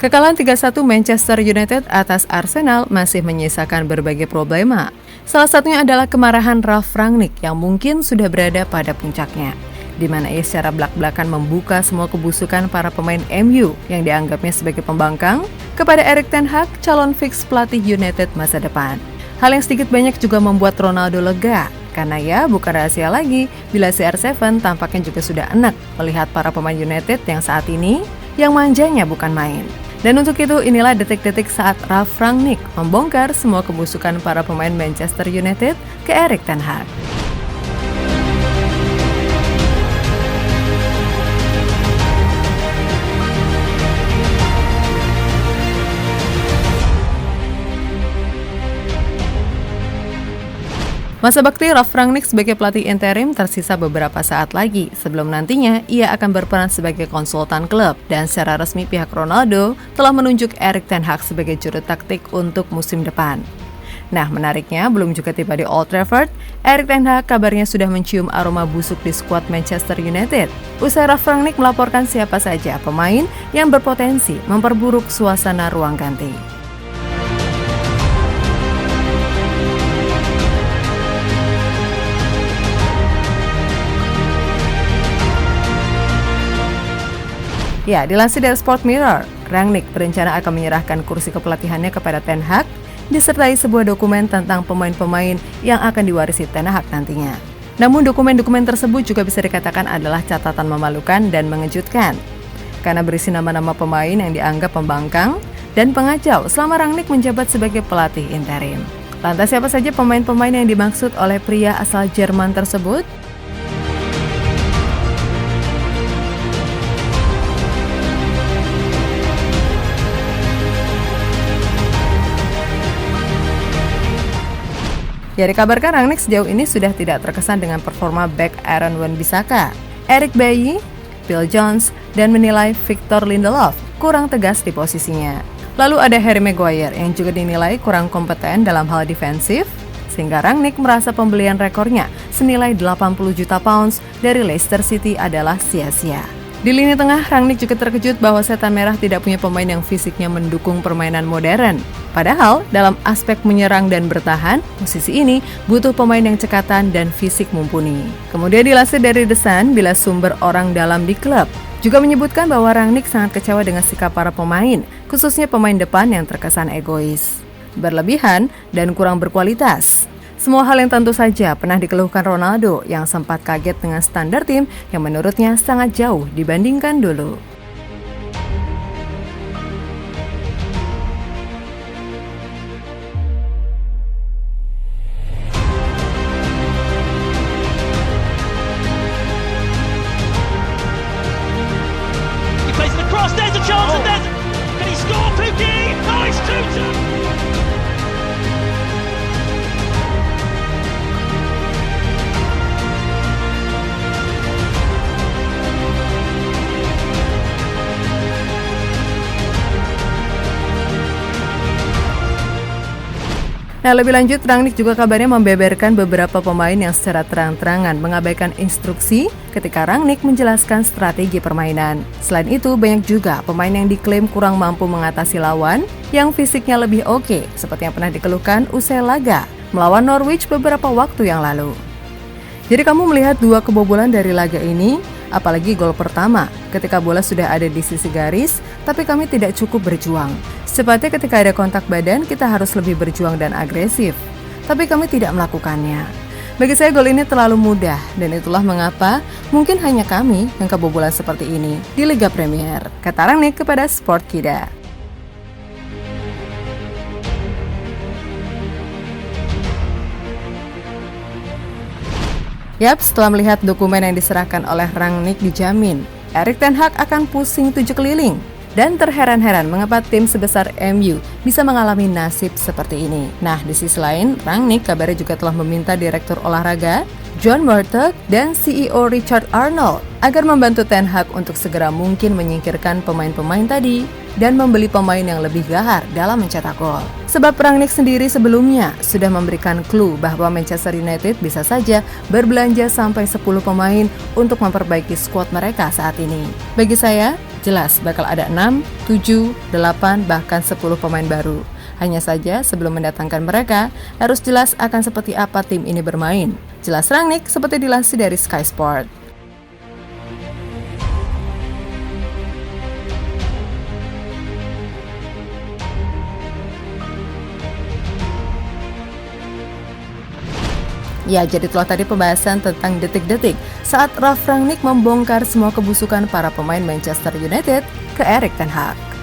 Kekalahan 3-1 Manchester United atas Arsenal masih menyisakan berbagai problema. Salah satunya adalah kemarahan Ralf Rangnick yang mungkin sudah berada pada puncaknya, di mana ia secara belak-belakan membuka semua kebusukan para pemain MU yang dianggapnya sebagai pembangkang kepada Erik ten Hag, calon fix pelatih United masa depan. Hal yang sedikit banyak juga membuat Ronaldo lega, karena ya bukan rahasia lagi bila CR7 tampaknya juga sudah enak melihat para pemain United yang saat ini yang manjanya bukan main. Dan untuk itu inilah detik-detik saat Ralf Rangnick membongkar semua kebusukan para pemain Manchester United ke Erik ten Hag. Masa bakti Ralf Rangnick sebagai pelatih interim tersisa beberapa saat lagi sebelum nantinya ia akan berperan sebagai konsultan klub, dan secara resmi pihak Ronaldo telah menunjuk Erik ten Hag sebagai juru taktik untuk musim depan. Nah, menariknya belum juga tiba di Old Trafford, Erik ten Hag kabarnya sudah mencium aroma busuk di skuad Manchester United. Usai Ralf Rangnick melaporkan siapa saja pemain yang berpotensi memperburuk suasana ruang ganti. Ya, dilansir dari Sport Mirror, Rangnick berencana akan menyerahkan kursi kepelatihannya kepada ten Hag, disertai sebuah dokumen tentang pemain-pemain yang akan diwarisi ten Hag nantinya. Namun dokumen-dokumen tersebut juga bisa dikatakan adalah catatan memalukan dan mengejutkan, karena berisi nama-nama pemain yang dianggap pembangkang dan pengacau selama Rangnick menjabat sebagai pelatih interim. Lantas siapa saja pemain-pemain yang dimaksud oleh pria asal Jerman tersebut? Ya, dikabarkan Rangnick sejauh ini sudah tidak terkesan dengan performa back Aaron Wan-Bissaka, Eric Bailly, Phil Jones, dan menilai Victor Lindelof kurang tegas di posisinya. Lalu ada Harry Maguire yang juga dinilai kurang kompeten dalam hal defensif, sehingga Rangnick merasa pembelian rekornya senilai 80 juta pounds dari Leicester City adalah sia-sia. Di lini tengah, Rangnick juga terkejut bahwa Setan Merah tidak punya pemain yang fisiknya mendukung permainan modern. Padahal, dalam aspek menyerang dan bertahan, posisi ini butuh pemain yang cekatan dan fisik mumpuni. Kemudian dilansir dari The Sun, bila sumber orang dalam di klub juga menyebutkan bahwa Rangnick sangat kecewa dengan sikap para pemain, khususnya pemain depan yang terkesan egois, berlebihan, dan kurang berkualitas. Semua hal yang tentu saja pernah dikeluhkan Ronaldo yang sempat kaget dengan standar tim yang menurutnya sangat jauh dibandingkan dulu. He plays it across, there's a chance, and there's... Can he score, Pukki? Oh, it's 2-2! Nah, lebih lanjut, Rangnick juga kabarnya membeberkan beberapa pemain yang secara terang-terangan mengabaikan instruksi ketika Rangnick menjelaskan strategi permainan. Selain itu, banyak juga pemain yang diklaim kurang mampu mengatasi lawan yang fisiknya lebih oke, seperti yang pernah dikeluhkan usai laga melawan Norwich beberapa waktu yang lalu. Jadi kamu melihat dua kebobolan dari laga ini, apalagi gol pertama ketika bola sudah ada di sisi garis, tapi kami tidak cukup berjuang. Seperti ketika ada kontak badan, kita harus lebih berjuang dan agresif, tapi kami tidak melakukannya. Bagi saya gol ini terlalu mudah, dan itulah mengapa mungkin hanya kami yang kebobolan seperti ini di Liga Premier, kata Rangnick kepada Sport Kida. Yap, setelah melihat dokumen yang diserahkan oleh Rangnick dijamin Erik ten Hag akan pusing 7 keliling dan terheran-heran mengapa tim sebesar MU bisa mengalami nasib seperti ini. Nah, di sisi lain, Rangnick kabarnya juga telah meminta direktur olahraga John Murtough, dan CEO Richard Arnold agar membantu Ten Hag untuk segera mungkin menyingkirkan pemain-pemain tadi dan membeli pemain yang lebih gahar dalam mencetak gol. Sebab Rangnick sendiri sebelumnya sudah memberikan clue bahwa Manchester United bisa saja berbelanja sampai 10 pemain untuk memperbaiki skuad mereka saat ini. Bagi saya, jelas bakal ada 6, 7, 8, bahkan 10 pemain baru. Hanya saja sebelum mendatangkan mereka, harus jelas akan seperti apa tim ini bermain. Jelas Rangnick seperti dilansir dari Sky Sport. Ya, jadi itulah tadi pembahasan tentang detik-detik saat Ralf Rangnick membongkar semua kebusukan para pemain Manchester United ke Erik ten Hag.